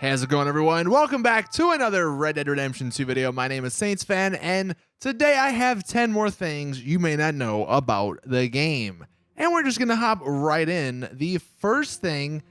How's it going, everyone? Welcome back to another Red Dead Redemption 2 video. My name is Saints Fan, and today I have 10 more things you may not know about the game. And we're just gonna hop right in. The first thing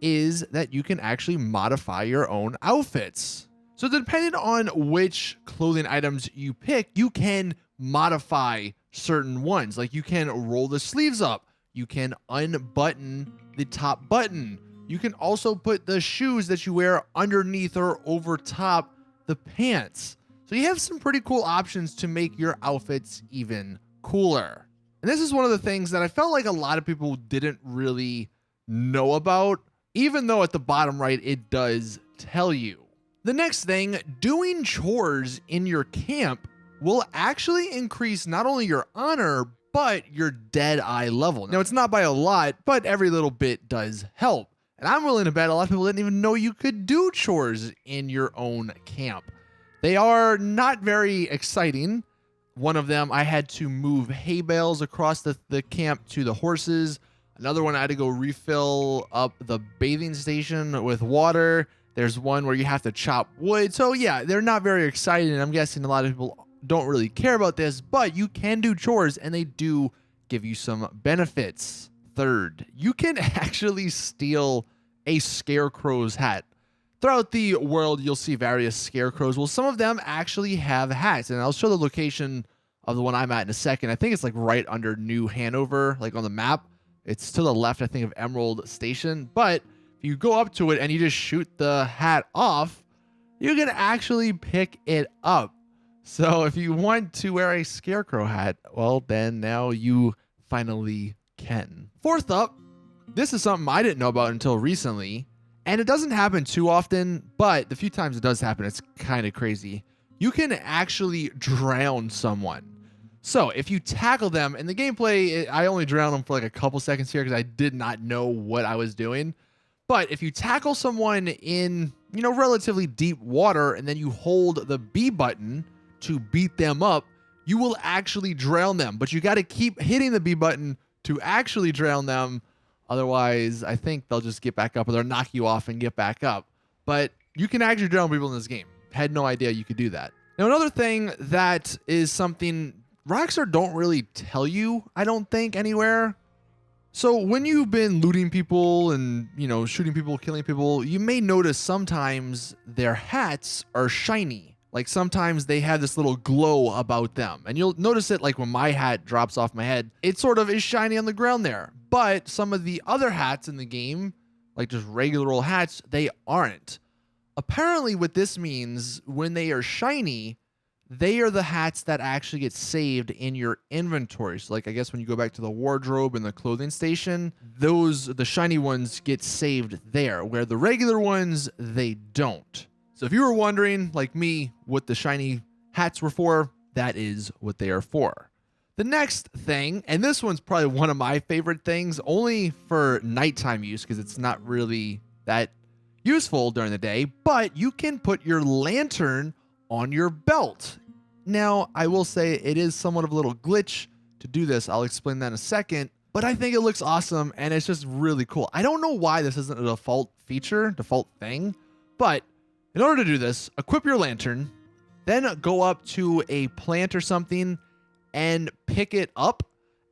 is that you can actually modify your own outfits. So depending on which clothing items you pick, you can modify certain ones. Like you can roll the sleeves up, you can unbutton the top button. You can also put the shoes that you wear underneath or over top the pants. So you have some pretty cool options to make your outfits even cooler. And this is one of the things that I felt like a lot of people didn't really know about, even though at the bottom right, it does tell you. The next thing, doing chores in your camp will actually increase not only your honor, but your dead eye level. Now it's not by a lot, but every little bit does help. And I'm willing to bet a lot of people didn't even know you could do chores in your own camp. They are not very exciting. One of them, I had to move hay bales across the camp to the horses. Another one, I had to go refill up the bathing station with water. There's one where you have to chop wood. So yeah, they're not very exciting. I'm guessing a lot of people don't really care about this, but you can do chores and they do give you some benefits. Third, you can actually steal a Scarecrow's hat. Throughout the world, you'll see various Scarecrows. Well, some of them actually have hats, and I'll show the location of the one I'm at in a second. I think it's like right under New Hanover, like on the map. It's to the left, I think, of Emerald Station. But if you go up to it and you just shoot the hat off, you can actually pick it up. So if you want to wear a Scarecrow hat, well, then now you finally can. Fourth up, this is something I didn't know about until recently, and it doesn't happen too often, but the few times it does happen, it's kind of crazy. You can actually drown someone. So if you tackle them in the gameplay, I only drowned them for like a couple seconds here because I did not know what I was doing. But if you tackle someone in, relatively deep water and then you hold the B button to beat them up, you will actually drown them. But you got to keep hitting the B button to actually drown them. Otherwise, I think they'll just get back up or they'll knock you off and get back up. But you can actually drown people in this game. Had no idea you could do that. Now, another thing that is something Rockstar don't really tell you, I don't think, anywhere. So when you've been looting people and, shooting people, killing people, you may notice sometimes their hats are shiny. Like sometimes they have this little glow about them. And you'll notice it like when my hat drops off my head, it sort of is shiny on the ground there. But some of the other hats in the game, like just regular old hats, they aren't. Apparently what this means, when they are shiny, they are the hats that actually get saved in your inventory. So like I guess when you go back to the wardrobe and the clothing station, the shiny ones get saved there, where the regular ones, they don't. So if you were wondering, like me, what the shiny hats were for, that is what they are for. The next thing, and this one's probably one of my favorite things, only for nighttime use because it's not really that useful during the day, but you can put your lantern on your belt. Now, I will say it is somewhat of a little glitch to do this. I'll explain that in a second, but I think it looks awesome and it's just really cool. I don't know why this isn't a default thing, but in order to do this, equip your lantern, then go up to a plant or something and pick it up.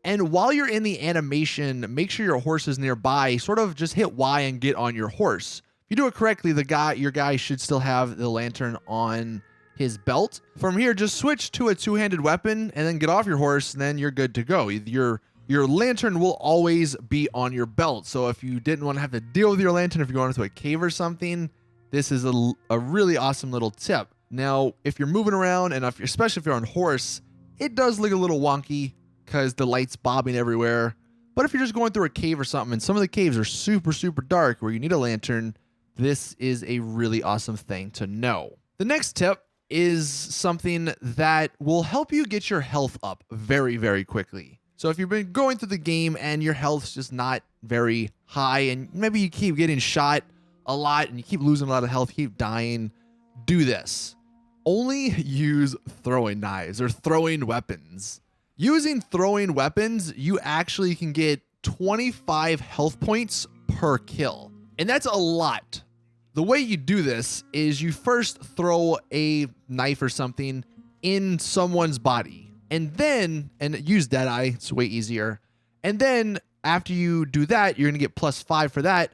And while you're in the animation, make sure your horse is nearby. Sort of just hit Y and get on your horse. If you do it correctly, your guy should still have the lantern on his belt. From here, just switch to a two-handed weapon and then get off your horse, and then you're good to go. Your lantern will always be on your belt. So if you didn't want to have to deal with your lantern, if you're going into a cave or something, this is a really awesome little tip. Now, if you're moving around, and especially if you're on horse, it does look a little wonky because the light's bobbing everywhere. But if you're just going through a cave or something, and some of the caves are super, super dark where you need a lantern, this is a really awesome thing to know. The next tip is something that will help you get your health up very, very quickly. So if you've been going through the game and your health's just not very high, and maybe you keep getting shot a lot and you keep losing a lot of health, keep dying, do this. Only use throwing knives or throwing weapons. Using throwing weapons, you actually can get 25 health points per kill. And that's a lot. the way you do this is you first throw a knife or something in someone's body, and use Deadeye, it's way easier. And then after you do that, you're gonna get +5 for that.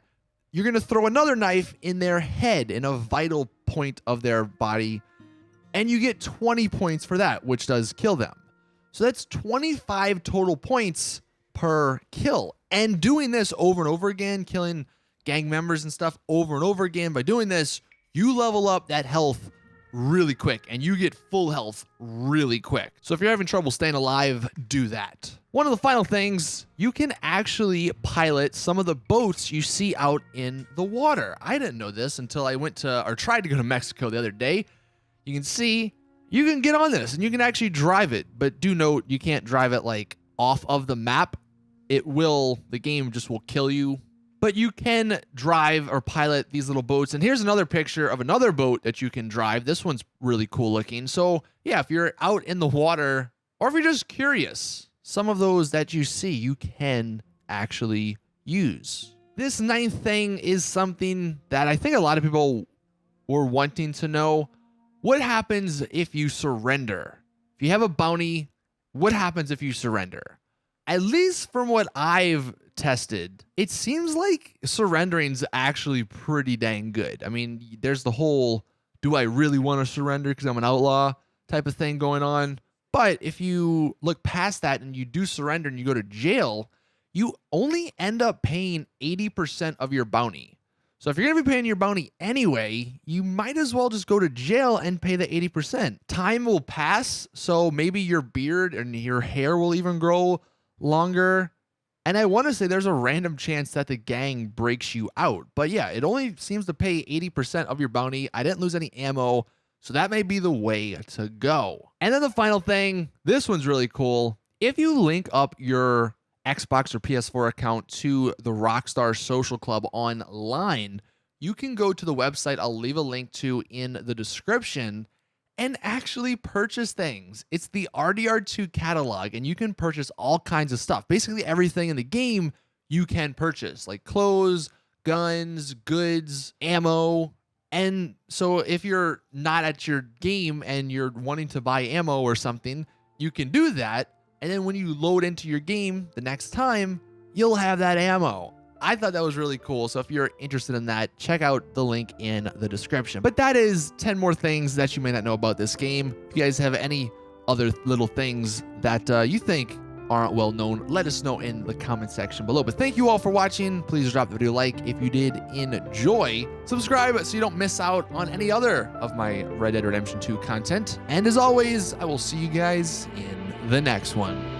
You're gonna throw another knife in their head, in a vital point of their body, and you get 20 points for that, which does kill them. So that's 25 total points per kill. And doing this over and over again, killing gang members and stuff over and over again, by doing this, you level up that health really quick, and you get full health really quick. So if you're having trouble staying alive, do that. One of the final things, you can actually pilot some of the boats you see out in the water. I didn't know this until I tried to go to Mexico the other day. You can see, you can get on this and you can actually drive it, but do note you can't drive it like off of the map. The game just will kill you. But you can drive or pilot these little boats. And here's another picture of another boat that you can drive. This one's really cool looking. So yeah, if you're out in the water, or if you're just curious, some of those that you see, you can actually use. This 9th thing is something that I think a lot of people were wanting to know. What happens if you surrender? If you have a bounty, what happens if you surrender? At least from what I've tested, it seems like surrendering's actually pretty dang good. I mean, there's the whole, do I really want to surrender because I'm an outlaw type of thing going on. But if you look past that and you do surrender and you go to jail, you only end up paying 80% of your bounty. So if you're going to be paying your bounty anyway, you might as well just go to jail and pay the 80%. Time will pass, so maybe your beard and your hair will even grow longer. And I want to say there's a random chance that the gang breaks you out. But yeah, it only seems to pay 80% of your bounty. I didn't lose any ammo, so that may be the way to go. And then the final thing, this one's really cool. If you link up your Xbox or PS4 account to the Rockstar Social Club online, you can go to the website I'll leave a link to in the description and actually purchase things. It's the RDR Catalogue, and you can purchase all kinds of stuff. Basically everything in the game you can purchase, like clothes, guns, goods, ammo. And so if you're not at your game and you're wanting to buy ammo or something, you can do that. And then when you load into your game the next time, you'll have that ammo. I thought that was really cool. So if you're interested in that, check out the link in the description. But that is 10 more things that you may not know about this game. If you guys have any other little things that you think aren't well known, let us know in the comment section below. But thank you all for watching. Please drop the video a like if you did enjoy. Subscribe so you don't miss out on any other of my Red Dead Redemption 2 content. And as always, I will see you guys in the next one.